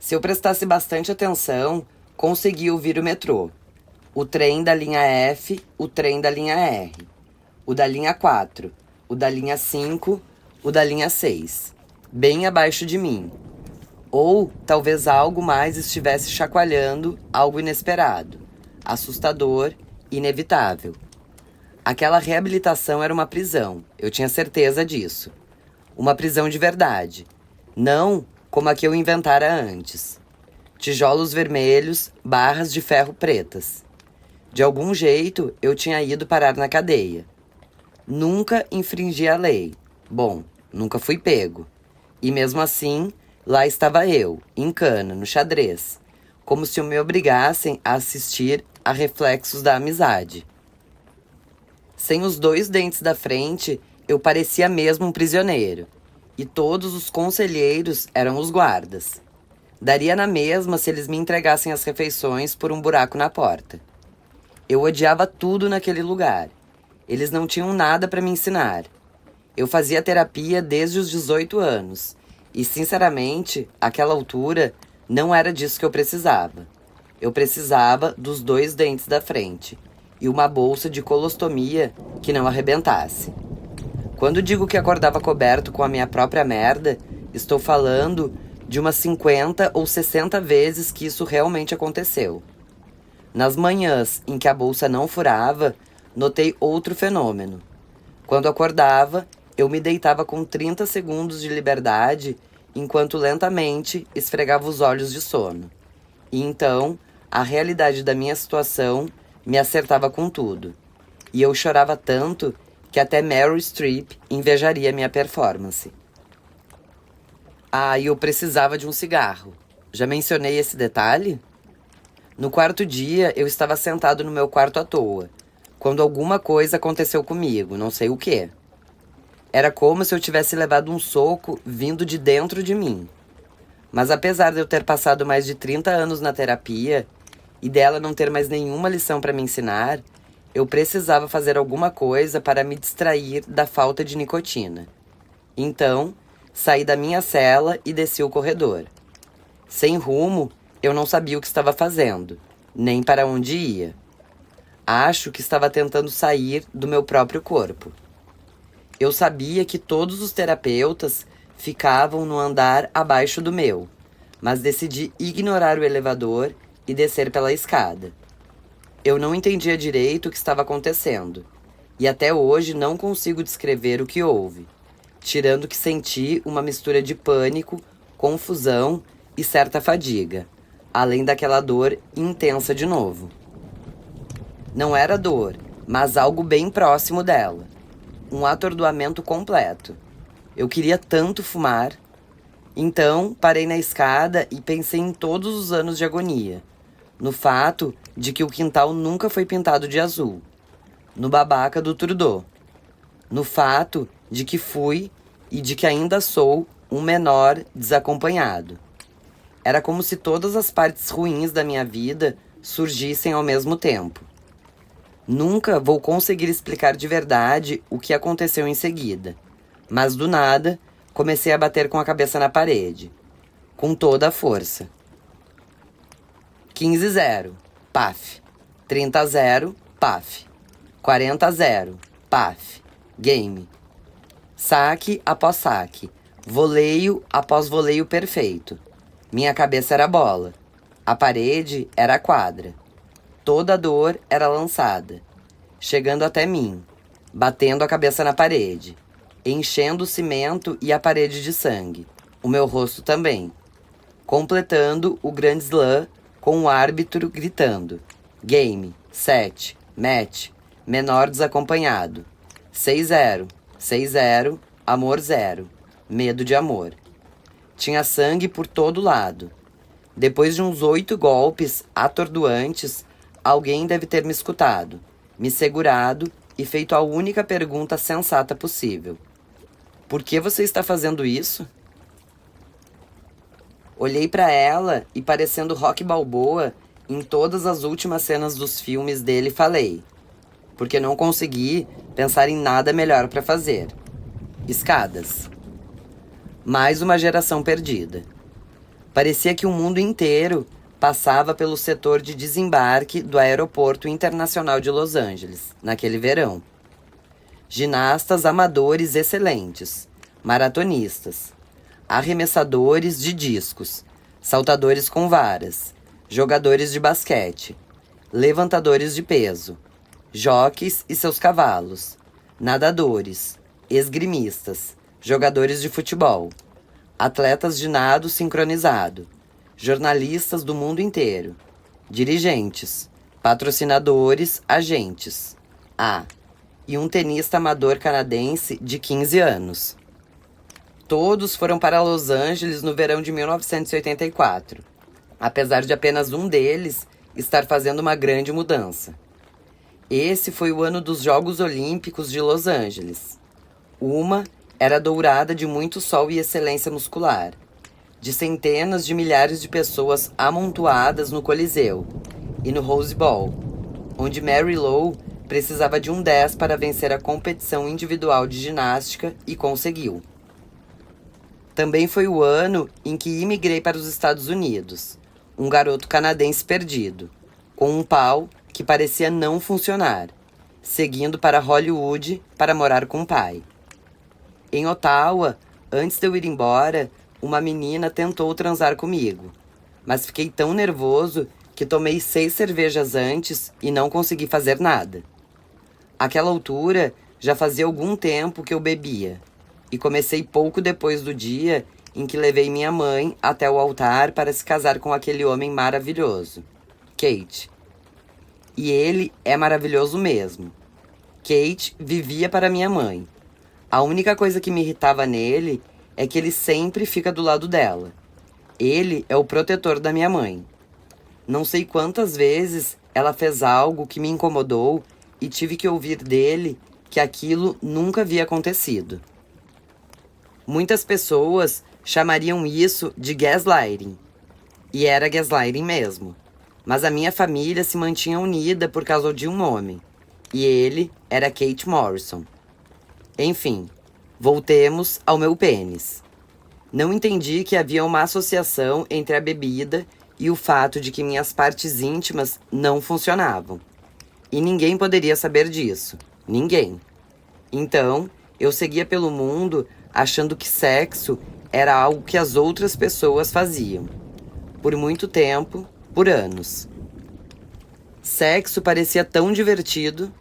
Se eu prestasse bastante atenção, consegui ouvir o metrô. O trem da linha F, o trem da linha R, o da linha 4, o da linha 5, o da linha 6, bem abaixo de mim. Ou talvez algo mais estivesse chacoalhando, algo inesperado, assustador, inevitável. Aquela reabilitação era uma prisão, eu tinha certeza disso. Uma prisão de verdade, não como a que eu inventara antes. Tijolos vermelhos, barras de ferro pretas. De algum jeito, eu tinha ido parar na cadeia. Nunca infringi a lei. Bom, nunca fui pego. E mesmo assim, lá estava eu, em cana, no xadrez, como se me obrigassem a assistir a reflexos da amizade. Sem os 2 dentes da frente, eu parecia mesmo um prisioneiro. E todos os conselheiros eram os guardas. Daria na mesma se eles me entregassem as refeições por um buraco na porta. Eu odiava tudo naquele lugar. Eles não tinham nada para me ensinar. Eu fazia terapia desde os 18 anos. E, sinceramente, àquela altura, não era disso que eu precisava. Eu precisava dos 2 dentes da frente e uma bolsa de colostomia que não arrebentasse. Quando digo que acordava coberto com a minha própria merda, estou falando de umas 50 ou 60 vezes que isso realmente aconteceu. Nas manhãs em que a bolsa não furava, notei outro fenômeno. Quando acordava, eu me deitava com 30 segundos de liberdade, enquanto lentamente esfregava os olhos de sono. E então, a realidade da minha situação me acertava com tudo. E eu chorava tanto que até Meryl Streep invejaria minha performance. E eu precisava de um cigarro. Já mencionei esse detalhe? No 4º dia, eu estava sentado no meu quarto à toa, quando alguma coisa aconteceu comigo, não sei o quê. Era como se eu tivesse levado um soco vindo de dentro de mim. Mas apesar de eu ter passado mais de 30 anos na terapia e dela não ter mais nenhuma lição para me ensinar, eu precisava fazer alguma coisa para me distrair da falta de nicotina. Então, saí da minha cela e desci o corredor. Sem rumo, eu não sabia o que estava fazendo, nem para onde ia. Acho que estava tentando sair do meu próprio corpo. Eu sabia que todos os terapeutas ficavam no andar abaixo do meu, mas decidi ignorar o elevador e descer pela escada. Eu não entendia direito o que estava acontecendo, e até hoje não consigo descrever o que houve, tirando que senti uma mistura de pânico, confusão e certa fadiga, além daquela dor intensa de novo. Não era dor, mas algo bem próximo dela. Um atordoamento completo. Eu queria tanto fumar. Então, parei na escada e pensei em todos os anos de agonia. No fato de que o quintal nunca foi pintado de azul. No babaca do Trudeau. No fato de que fui e de que ainda sou um menor desacompanhado. Era como se todas as partes ruins da minha vida surgissem ao mesmo tempo. Nunca vou conseguir explicar de verdade o que aconteceu em seguida. Mas do nada, comecei a bater com a cabeça na parede. Com toda a força. 15-0, paf. 30-0, paf. 40-0, paf. Game. Saque após saque. Voleio após voleio perfeito. Minha cabeça era bola. A parede era a quadra. Toda a dor era lançada, chegando até mim, batendo a cabeça na parede, enchendo o cimento e a parede de sangue, o meu rosto também, completando o grande slam com o árbitro gritando: game, 7, match, menor desacompanhado, 6-0, 6-0, amor 0, medo de amor. Tinha sangue por todo lado. Depois de uns 8 golpes atordoantes, alguém deve ter me escutado, me segurado e feito a única pergunta sensata possível. Por que você está fazendo isso? Olhei para ela e, parecendo Rocky Balboa, em todas as últimas cenas dos filmes dele, falei. Porque não consegui pensar em nada melhor para fazer. Escadas. Mais uma geração perdida. Parecia que o mundo inteiro passava pelo setor de desembarque do Aeroporto Internacional de Los Angeles, naquele verão. Ginastas amadores excelentes, maratonistas, arremessadores de discos, saltadores com varas, jogadores de basquete, levantadores de peso, jockeys e seus cavalos, nadadores, esgrimistas, jogadores de futebol, atletas de nado sincronizado, jornalistas do mundo inteiro, dirigentes, patrocinadores, agentes. E um tenista amador canadense de 15 anos. Todos foram para Los Angeles no verão de 1984, apesar de apenas um deles estar fazendo uma grande mudança. Esse foi o ano dos Jogos Olímpicos de Los Angeles. Uma era dourada de muito sol e excelência muscular, de centenas de milhares de pessoas amontoadas no Coliseu e no Rose Bowl, onde Mary Lou precisava de um 10 para vencer a competição individual de ginástica e conseguiu. Também foi o ano em que imigrei para os Estados Unidos, um garoto canadense perdido, com um pau que parecia não funcionar, seguindo para Hollywood para morar com o pai. Em Ottawa, antes de eu ir embora, uma menina tentou transar comigo, mas fiquei tão nervoso que tomei 6 cervejas antes e não consegui fazer nada. Àquela altura, já fazia algum tempo que eu bebia, e comecei pouco depois do dia em que levei minha mãe até o altar para se casar com aquele homem maravilhoso, Kate. E ele é maravilhoso mesmo. Kate vivia para minha mãe. A única coisa que me irritava nele é que ele sempre fica do lado dela. Ele é o protetor da minha mãe. Não sei quantas vezes ela fez algo que me incomodou e tive que ouvir dele que aquilo nunca havia acontecido. Muitas pessoas chamariam isso de gaslighting. E era gaslighting mesmo. Mas a minha família se mantinha unida por causa de um homem. E ele era Kate Morrison. Enfim, voltemos ao meu pênis. Não entendi que havia uma associação entre a bebida e o fato de que minhas partes íntimas não funcionavam. E ninguém poderia saber disso. Ninguém. Então, eu seguia pelo mundo achando que sexo era algo que as outras pessoas faziam. Por muito tempo, por anos. Sexo parecia tão divertido,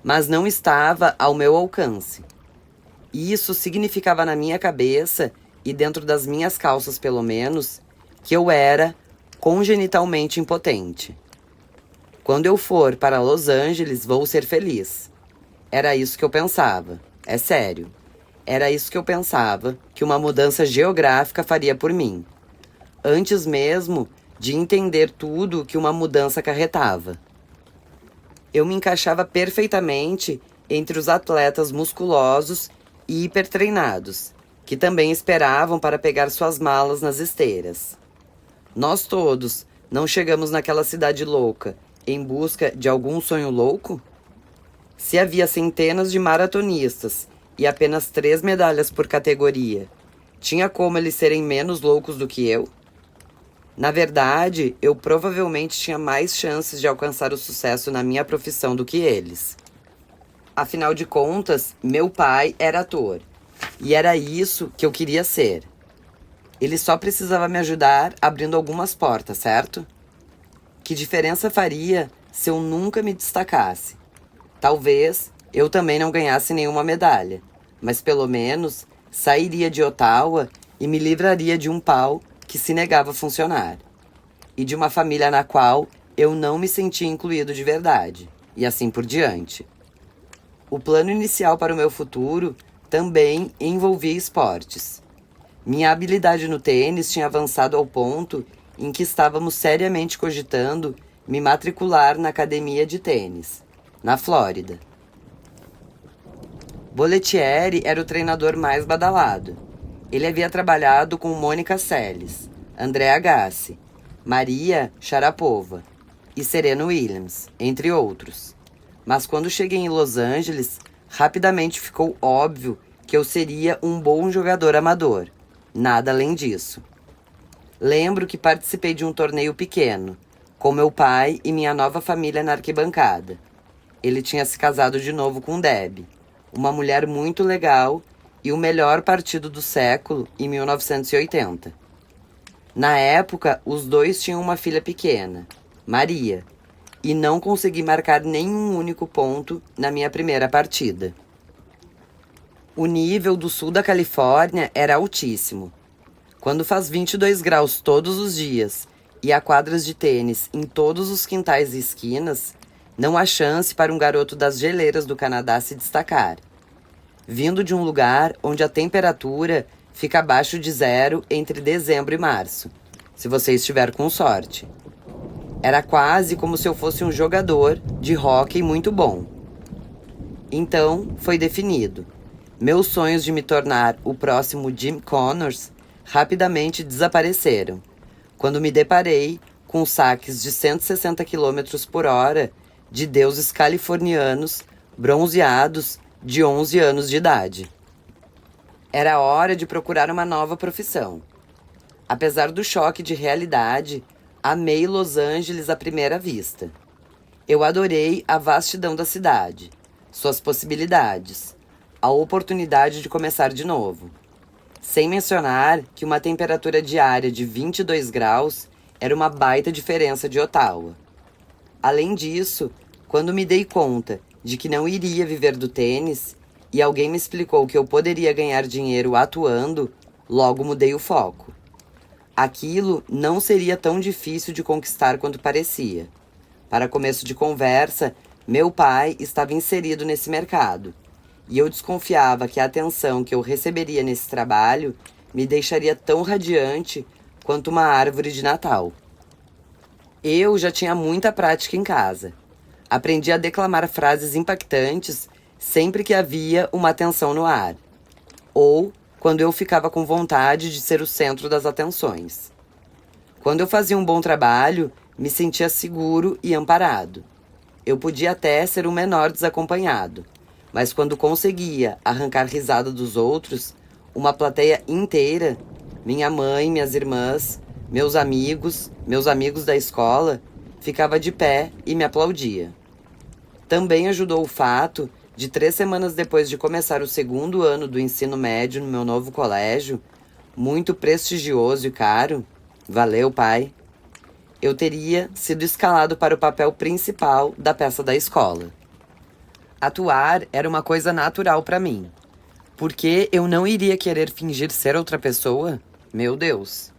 mas não estava ao meu alcance. E isso significava na minha cabeça, e dentro das minhas calças pelo menos, que eu era congenitalmente impotente. Quando eu for para Los Angeles, vou ser feliz. Era isso que eu pensava. É sério. Era isso que eu pensava que uma mudança geográfica faria por mim. Antes mesmo de entender tudo que uma mudança acarretava. Eu me encaixava perfeitamente entre os atletas musculosos e hipertreinados, que também esperavam para pegar suas malas nas esteiras. Nós todos não chegamos naquela cidade louca em busca de algum sonho louco? Se havia centenas de maratonistas e apenas 3 medalhas por categoria, tinha como eles serem menos loucos do que eu? Na verdade, eu provavelmente tinha mais chances de alcançar o sucesso na minha profissão do que eles. Afinal de contas, meu pai era ator, e era isso que eu queria ser. Ele só precisava me ajudar abrindo algumas portas, certo? Que diferença faria se eu nunca me destacasse? Talvez eu também não ganhasse nenhuma medalha, mas pelo menos sairia de Ottawa e me livraria de um pau que se negava a funcionar, e de uma família na qual eu não me sentia incluído de verdade, e assim por diante. O plano inicial para o meu futuro também envolvia esportes. Minha habilidade no tênis tinha avançado ao ponto em que estávamos seriamente cogitando me matricular na academia de tênis, na Flórida. Bollettieri era o treinador mais badalado. Ele havia trabalhado com Mônica Seles, André Agassi, Maria Sharapova e Serena Williams, entre outros. Mas quando cheguei em Los Angeles, rapidamente ficou óbvio que eu seria um bom jogador amador. Nada além disso. Lembro que participei de um torneio pequeno, com meu pai e minha nova família na arquibancada. Ele tinha se casado de novo com Deb, uma mulher muito legal e o melhor partido do século em 1980. Na época, os dois tinham uma filha pequena, Maria, e não consegui marcar nenhum único ponto na minha primeira partida. O nível do sul da Califórnia era altíssimo. Quando faz 22 graus todos os dias e há quadras de tênis em todos os quintais e esquinas, não há chance para um garoto das geleiras do Canadá se destacar. Vindo de um lugar onde a temperatura fica abaixo de zero entre dezembro e março, se você estiver com sorte. Era quase como se eu fosse um jogador de hóquei muito bom. Então, foi definido. Meus sonhos de me tornar o próximo Jim Connors rapidamente desapareceram, quando me deparei com saques de 160 km por hora de deuses californianos bronzeados de 11 anos de idade. Era hora de procurar uma nova profissão. Apesar do choque de realidade, amei Los Angeles à primeira vista. Eu adorei a vastidão da cidade, suas possibilidades, a oportunidade de começar de novo. Sem mencionar que uma temperatura diária de 22 graus era uma baita diferença de Ottawa. Além disso, quando me dei conta de que não iria viver do tênis e alguém me explicou que eu poderia ganhar dinheiro atuando, logo mudei o foco. Aquilo não seria tão difícil de conquistar quanto parecia. Para começo de conversa, meu pai estava inserido nesse mercado, e eu desconfiava que a atenção que eu receberia nesse trabalho me deixaria tão radiante quanto uma árvore de Natal. Eu já tinha muita prática em casa. Aprendi a declamar frases impactantes sempre que havia uma tensão no ar, ou quando eu ficava com vontade de ser o centro das atenções. Quando eu fazia um bom trabalho, me sentia seguro e amparado. Eu podia até ser o menor desacompanhado, mas quando conseguia arrancar risada dos outros, uma plateia inteira, minha mãe, minhas irmãs, meus amigos da escola, ficava de pé e me aplaudia. Também ajudou o fato de 3 semanas depois de começar o segundo ano do ensino médio no meu novo colégio, muito prestigioso e caro, valeu, pai, eu teria sido escalado para o papel principal da peça da escola. Atuar era uma coisa natural para mim. Porque eu não iria querer fingir ser outra pessoa? Meu Deus.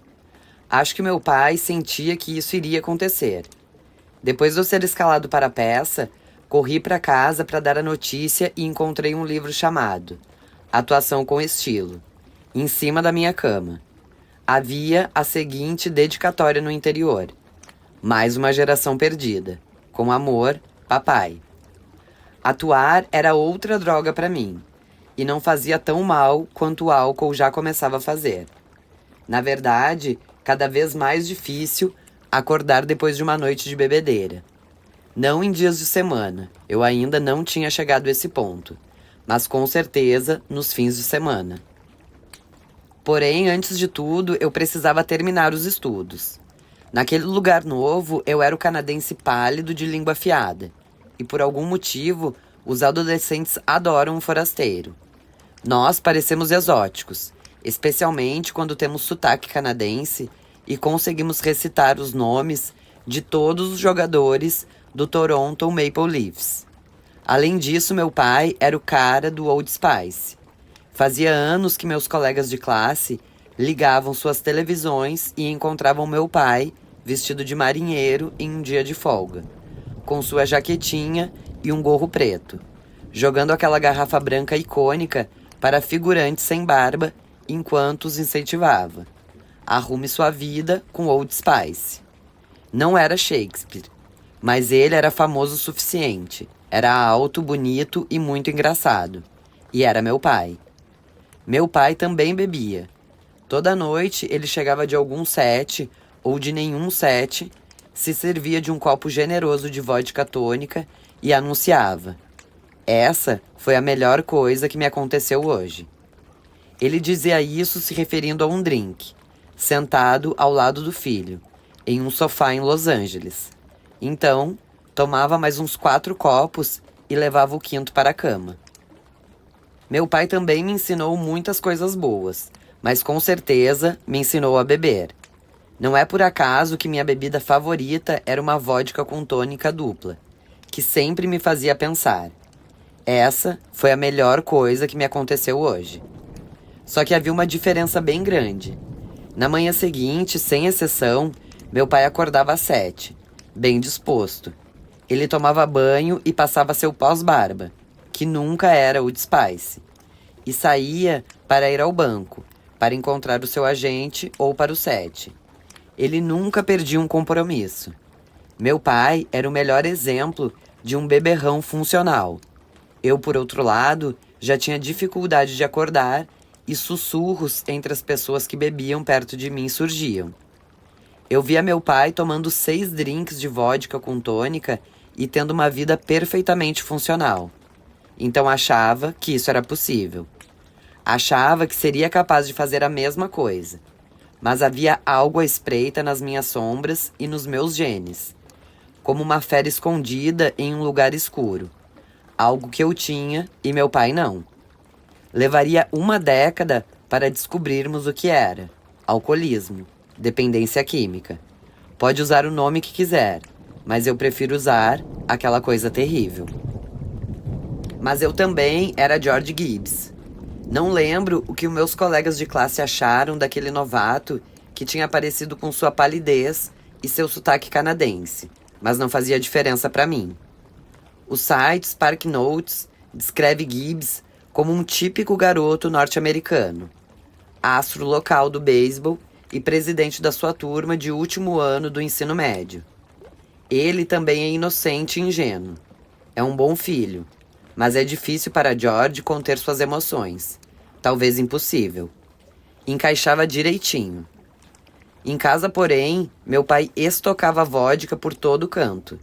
Acho que meu pai sentia que isso iria acontecer. Depois de eu ser escalado para a peça, corri para casa para dar a notícia e encontrei um livro chamado Atuação com Estilo, em cima da minha cama. Havia a seguinte dedicatória no interior: mais uma geração perdida. Com amor, papai. Atuar era outra droga para mim, e não fazia tão mal quanto o álcool já começava a fazer. Na verdade, cada vez mais difícil acordar depois de uma noite de bebedeira. Não em dias de semana, eu ainda não tinha chegado a esse ponto, mas com certeza nos fins de semana. Porém, antes de tudo, eu precisava terminar os estudos. Naquele lugar novo, eu era o canadense pálido de língua afiada, e por algum motivo, os adolescentes adoram um forasteiro. Nós parecemos exóticos, especialmente quando temos sotaque canadense e conseguimos recitar os nomes de todos os jogadores do Toronto Maple Leafs. Além disso, meu pai era o cara do Old Spice. Fazia anos que meus colegas de classe ligavam suas televisões e encontravam meu pai vestido de marinheiro em um dia de folga, com sua jaquetinha e um gorro preto, jogando aquela garrafa branca icônica para figurantes sem barba enquanto os incentivava. Arrume sua vida com Old Spice. Não era Shakespeare, mas ele era famoso o suficiente. Era alto, bonito e muito engraçado. E era meu pai. Meu pai também bebia. Toda noite ele chegava de algum set ou de nenhum set, se servia de um copo generoso de vodka tônica e anunciava: essa foi a melhor coisa que me aconteceu hoje. Ele dizia isso se referindo a um drink, sentado ao lado do filho, em um sofá em Los Angeles. Então, tomava mais uns 4 copos e levava o quinto para a cama. Meu pai também me ensinou muitas coisas boas, mas com certeza me ensinou a beber. Não é por acaso que minha bebida favorita era uma vodka com tônica dupla, que sempre me fazia pensar: essa foi a melhor coisa que me aconteceu hoje. Só que havia uma diferença bem grande. Na manhã seguinte, sem exceção, meu pai acordava às 7, bem disposto. Ele tomava banho e passava seu pós-barba, que nunca era o Spice, e saía para ir ao banco, para encontrar o seu agente ou para o set. Ele nunca perdia um compromisso. Meu pai era o melhor exemplo de um beberrão funcional. Eu, por outro lado, já tinha dificuldade de acordar e sussurros entre as pessoas que bebiam perto de mim surgiam. Eu via meu pai tomando 6 drinks de vodka com tônica e tendo uma vida perfeitamente funcional. Então achava que isso era possível. Achava que seria capaz de fazer a mesma coisa. Mas havia algo à espreita nas minhas sombras e nos meus genes, como uma fera escondida em um lugar escuro. Algo que eu tinha e meu pai não. Levaria 1 década para descobrirmos o que era: alcoolismo, dependência química. Pode usar o nome que quiser, mas eu prefiro usar aquela coisa terrível. Mas eu também era George Gibbs. Não lembro o que os meus colegas de classe acharam daquele novato que tinha aparecido com sua palidez e seu sotaque canadense, mas não fazia diferença para mim. O site Spark Notes descreve Gibbs como um típico garoto norte-americano, astro local do beisebol e presidente da sua turma de último ano do ensino médio. Ele também é inocente e ingênuo. É um bom filho, mas é difícil para George conter suas emoções. Talvez impossível. Encaixava direitinho. Em casa, porém, meu pai estocava vodka por todo canto.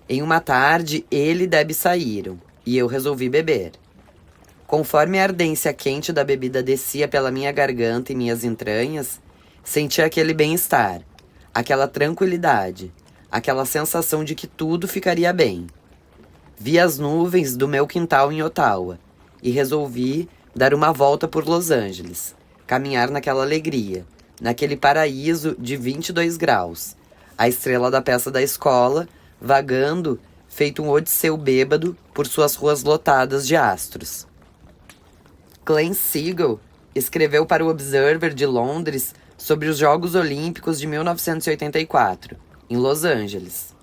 Em uma tarde, ele e Debbie saíram, e eu resolvi beber. Conforme a ardência quente da bebida descia pela minha garganta e minhas entranhas, senti aquele bem-estar, aquela tranquilidade, aquela sensação de que tudo ficaria bem. Vi as nuvens do meu quintal em Ottawa e resolvi dar uma volta por Los Angeles, caminhar naquela alegria, naquele paraíso de 22 graus, a estrela da peça da escola, vagando, feito um odisseu bêbado por suas ruas lotadas de astros. Glenn Siegel escreveu para o Observer de Londres sobre os Jogos Olímpicos de 1984, em Los Angeles.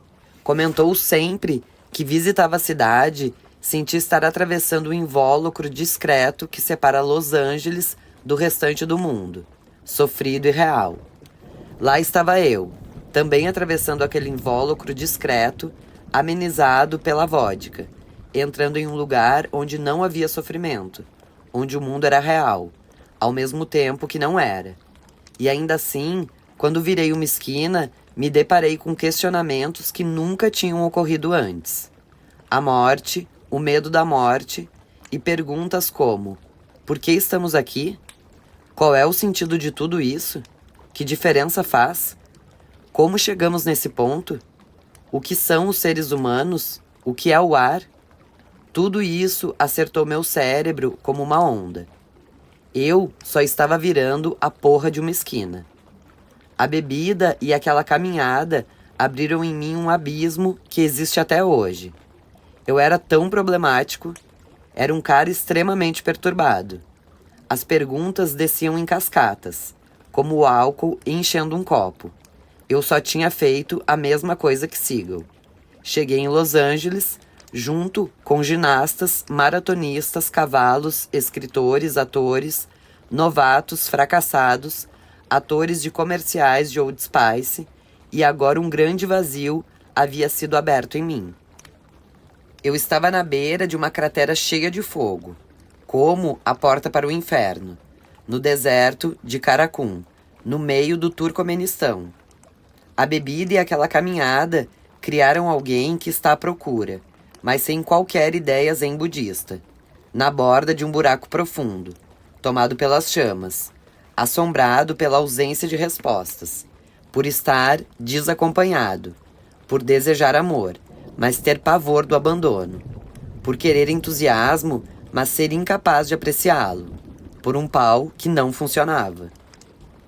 Comentou sempre que visitava a cidade, sentia estar atravessando o invólucro discreto que separa Los Angeles do restante do mundo, sofrido e real. Lá estava eu, também atravessando aquele invólucro discreto, amenizado pela vodka, entrando em um lugar onde não havia sofrimento, onde o mundo era real, ao mesmo tempo que não era. E ainda assim, quando virei uma esquina, me deparei com questionamentos que nunca tinham ocorrido antes. A morte, o medo da morte e perguntas como: por que estamos aqui? Qual é o sentido de tudo isso? Que diferença faz? Como chegamos nesse ponto? O que são os seres humanos? O que é o ar? Tudo isso acertou meu cérebro como uma onda. Eu só estava virando a porra de uma esquina. A bebida e aquela caminhada abriram em mim um abismo que existe até hoje. Eu era tão problemático, era um cara extremamente perturbado. As perguntas desciam em cascatas, como o álcool enchendo um copo. Eu só tinha feito a mesma coisa que Siegel. Cheguei em Los Angeles, junto com ginastas, maratonistas, cavalos, escritores, atores, novatos, fracassados, atores de comerciais de Old Spice, e agora um grande vazio havia sido aberto em mim. Eu estava na beira de uma cratera cheia de fogo, como a porta para o inferno, no deserto de Karakun, no meio do Turcomenistão. A bebida e aquela caminhada criaram alguém que está à procura, mas sem qualquer ideia zen budista, na borda de um buraco profundo, tomado pelas chamas, assombrado pela ausência de respostas, por estar desacompanhado, por desejar amor, mas ter pavor do abandono, por querer entusiasmo, mas ser incapaz de apreciá-lo, por um pau que não funcionava.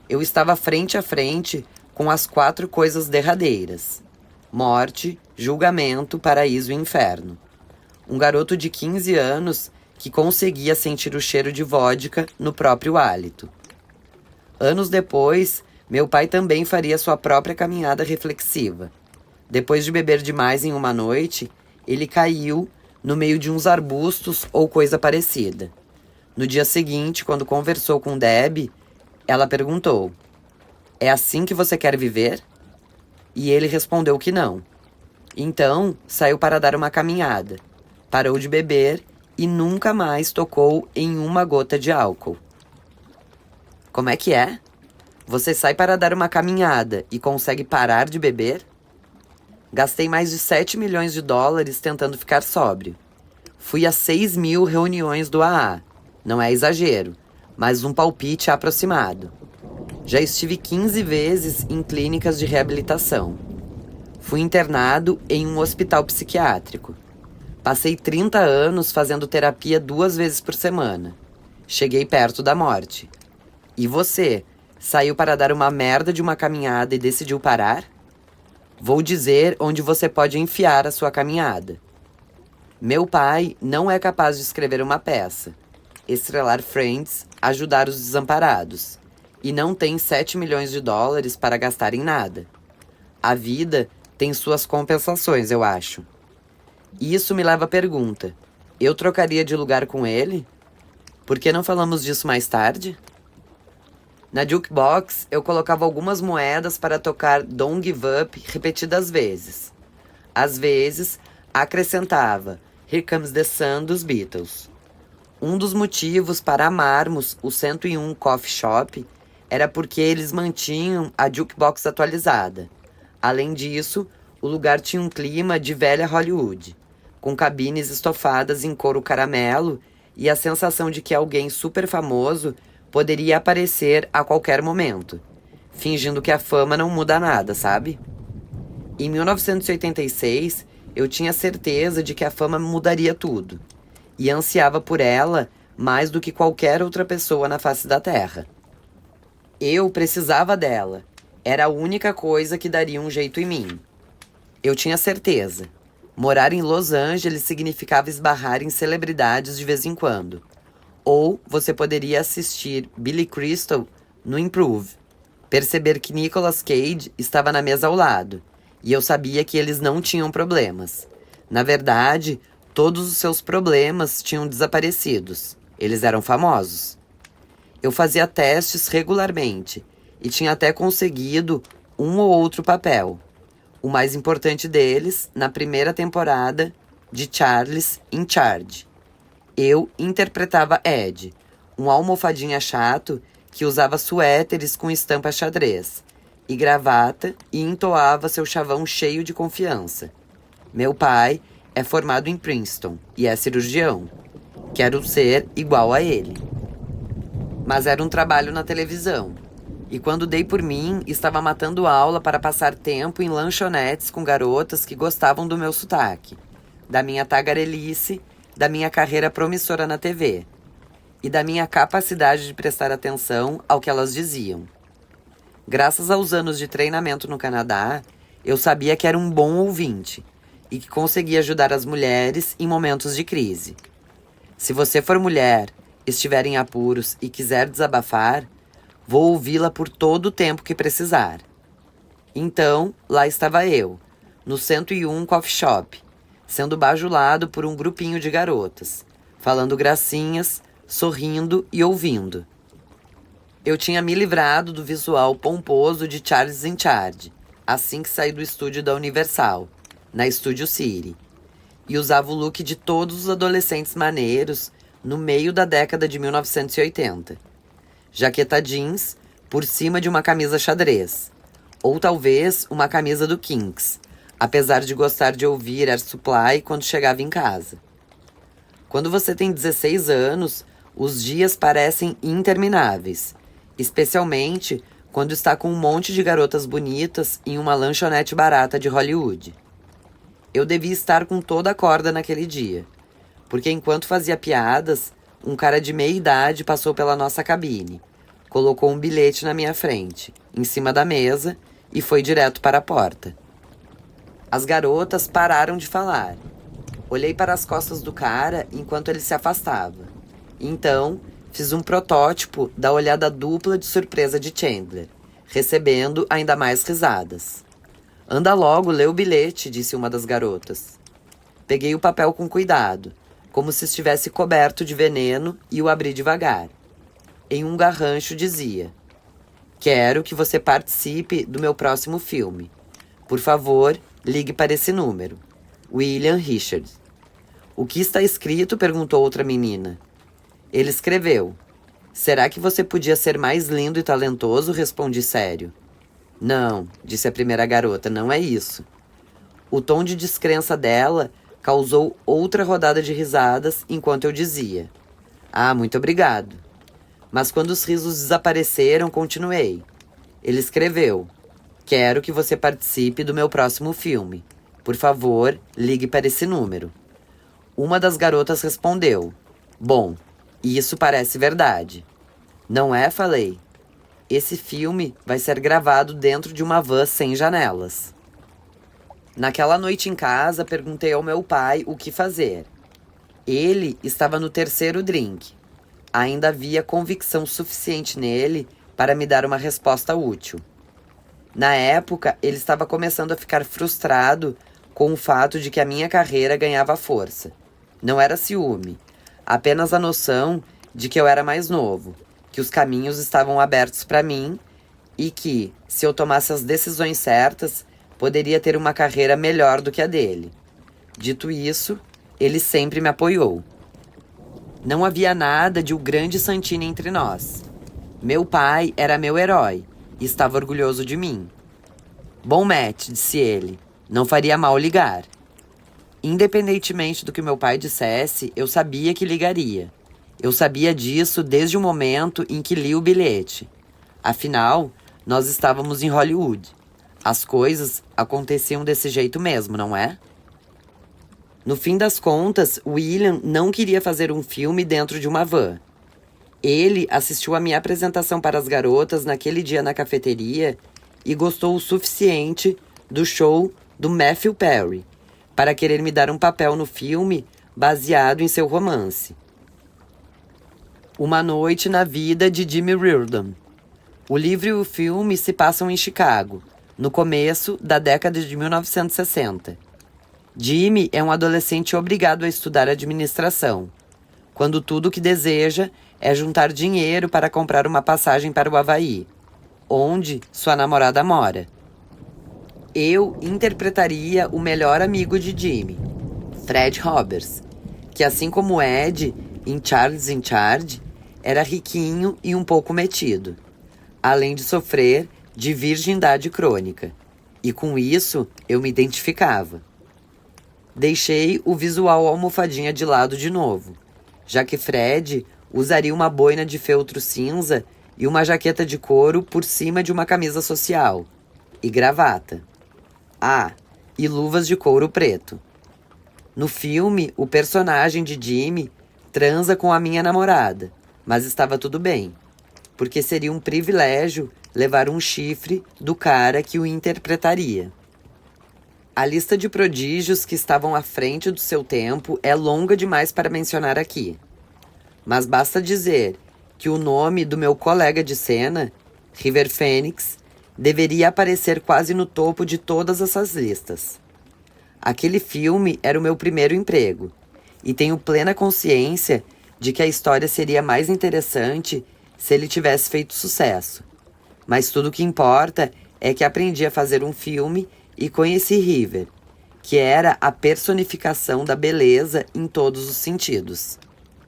Eu estava frente a frente com as 4 coisas derradeiras: morte, julgamento, paraíso e inferno. Um garoto de 15 anos que conseguia sentir o cheiro de vodka no próprio hálito. Anos depois, meu pai também faria sua própria caminhada reflexiva. Depois de beber demais em uma noite, ele caiu no meio de uns arbustos ou coisa parecida. No dia seguinte, quando conversou com Debbie, ela perguntou: "É assim que você quer viver?" E ele respondeu que não. Então, saiu para dar uma caminhada, parou de beber e nunca mais tocou em uma gota de álcool. Como é que é? Você sai para dar uma caminhada e consegue parar de beber? Gastei mais de 7 milhões de dólares tentando ficar sóbrio. Fui a 6.000 reuniões do AA. Não é exagero, mas um palpite aproximado. Já estive 15 vezes em clínicas de reabilitação. Fui internado em um hospital psiquiátrico. Passei 30 anos fazendo terapia 2 vezes por semana. Cheguei perto da morte. E você, saiu para dar uma merda de uma caminhada e decidiu parar? Vou dizer onde você pode enfiar a sua caminhada. Meu pai não é capaz de escrever uma peça, estrelar Friends, ajudar os desamparados, e não tem 7 milhões de dólares para gastar em nada. A vida tem suas compensações, eu acho. Isso me leva à pergunta: eu trocaria de lugar com ele? Por que não falamos disso mais tarde? Na jukebox, eu colocava algumas moedas para tocar Don't Give Up repetidas vezes. Às vezes, acrescentava Here Comes the Sun dos Beatles. Um dos motivos para amarmos o 101 Coffee Shop era porque eles mantinham a jukebox atualizada. Além disso, o lugar tinha um clima de velha Hollywood, com cabines estofadas em couro caramelo e a sensação de que alguém super famoso poderia aparecer a qualquer momento, fingindo que a fama não muda nada, sabe? Em 1986, eu tinha certeza de que a fama mudaria tudo, e ansiava por ela mais do que qualquer outra pessoa na face da Terra. Eu precisava dela, era a única coisa que daria um jeito em mim. Eu tinha certeza. Morar em Los Angeles significava esbarrar em celebridades de vez em quando. Ou você poderia assistir Billy Crystal no Improve, perceber que Nicolas Cage estava na mesa ao lado, e eu sabia que eles não tinham problemas. Na verdade, todos os seus problemas tinham desaparecidos. Eles eram famosos. Eu fazia testes regularmente e tinha até conseguido um ou outro papel. O mais importante deles, na primeira temporada de Charles in Charge. Eu interpretava Ed, um almofadinha chato que usava suéteres com estampa xadrez e gravata e entoava seu chavão cheio de confiança. Meu pai é formado em Princeton e é cirurgião. Quero ser igual a ele. Mas era um trabalho na televisão. E quando dei por mim, estava matando aula para passar tempo em lanchonetes com garotas que gostavam do meu sotaque, da minha tagarelice, da minha carreira promissora na TV e da minha capacidade de prestar atenção ao que elas diziam. Graças aos anos de treinamento no Canadá, eu sabia que era um bom ouvinte e que conseguia ajudar as mulheres em momentos de crise. Se você for mulher, estiver em apuros e quiser desabafar, vou ouvi-la por todo o tempo que precisar. Então, lá estava eu, no 101 Coffee Shop, sendo bajulado por um grupinho de garotas, falando gracinhas, sorrindo e ouvindo. Eu tinha me livrado do visual pomposo de Charles in Charge, assim que saí do estúdio da Universal, na Studio City, e usava o look de todos os adolescentes maneiros no meio da década de 1980. Jaqueta jeans por cima de uma camisa xadrez, ou talvez uma camisa do Kinks, apesar de gostar de ouvir Air Supply quando chegava em casa. Quando você tem 16 anos, os dias parecem intermináveis, especialmente quando está com um monte de garotas bonitas em uma lanchonete barata de Hollywood. Eu devia estar com toda a corda naquele dia, porque enquanto fazia piadas, um cara de meia idade passou pela nossa cabine, colocou um bilhete na minha frente, em cima da mesa, e foi direto para a porta. As garotas pararam de falar. Olhei para as costas do cara enquanto ele se afastava. Então, fiz um protótipo da olhada dupla de surpresa de Chandler, recebendo ainda mais risadas. Anda logo, lê o bilhete, disse uma das garotas. Peguei o papel com cuidado, como se estivesse coberto de veneno, e o abri devagar. Em um garrancho dizia: quero que você participe do meu próximo filme. Por favor, ligue para esse número. William Richards. O que está escrito? Perguntou outra menina. Ele escreveu: será que você podia ser mais lindo e talentoso? Respondi sério. Não, disse a primeira garota, não é isso. O tom de descrença dela causou outra rodada de risadas enquanto eu dizia: ah, muito obrigado. Mas quando os risos desapareceram, continuei. Ele escreveu: quero que você participe do meu próximo filme. Por favor, ligue para esse número. Uma das garotas respondeu: bom, isso parece verdade. Não é? Falei. Esse filme vai ser gravado dentro de uma van sem janelas. Naquela noite em casa, perguntei ao meu pai o que fazer. Ele estava no terceiro drink. Ainda havia convicção suficiente nele para me dar uma resposta útil. Na época, ele estava começando a ficar frustrado com o fato de que a minha carreira ganhava força. Não era ciúme, apenas a noção de que eu era mais novo, que os caminhos estavam abertos para mim e que, se eu tomasse as decisões certas, poderia ter uma carreira melhor do que a dele. Dito isso, ele sempre me apoiou. Não havia nada de o grande Santini entre nós. Meu pai era meu herói e estava orgulhoso de mim. Bom, Matt, disse ele, não faria mal ligar. Independentemente do que meu pai dissesse, eu sabia que ligaria. Eu sabia disso desde o momento em que li o bilhete. Afinal, nós estávamos em Hollywood. As coisas aconteciam desse jeito mesmo, não é? No fim das contas, William não queria fazer um filme dentro de uma van. Ele assistiu a minha apresentação para as garotas naquele dia na cafeteria e gostou o suficiente do show do Matthew Perry para querer me dar um papel no filme baseado em seu romance. Uma Noite na Vida de Jimmy Reardon. O livro e o filme se passam em Chicago, no começo da década de 1960. Jimmy é um adolescente obrigado a estudar administração, quando tudo o que deseja é juntar dinheiro para comprar uma passagem para o Havaí, onde sua namorada mora. Eu interpretaria o melhor amigo de Jimmy, Fred Roberts, que assim como Ed, em Charles in Charge, era riquinho e um pouco metido, além de sofrer de virgindade crônica. E com isso, eu me identificava. Deixei o visual almofadinha de lado de novo, já que Fred usaria uma boina de feltro cinza e uma jaqueta de couro por cima de uma camisa social, e gravata. Ah, e luvas de couro preto. No filme, o personagem de Jimmy transa com a minha namorada, mas estava tudo bem, porque seria um privilégio levar um chifre do cara que o interpretaria. A lista de prodígios que estavam à frente do seu tempo é longa demais para mencionar aqui. Mas basta dizer que o nome do meu colega de cena, River Phoenix, deveria aparecer quase no topo de todas essas listas. Aquele filme era o meu primeiro emprego, e tenho plena consciência de que a história seria mais interessante se ele tivesse feito sucesso. Mas tudo o que importa é que aprendi a fazer um filme e conheci River, que era a personificação da beleza em todos os sentidos.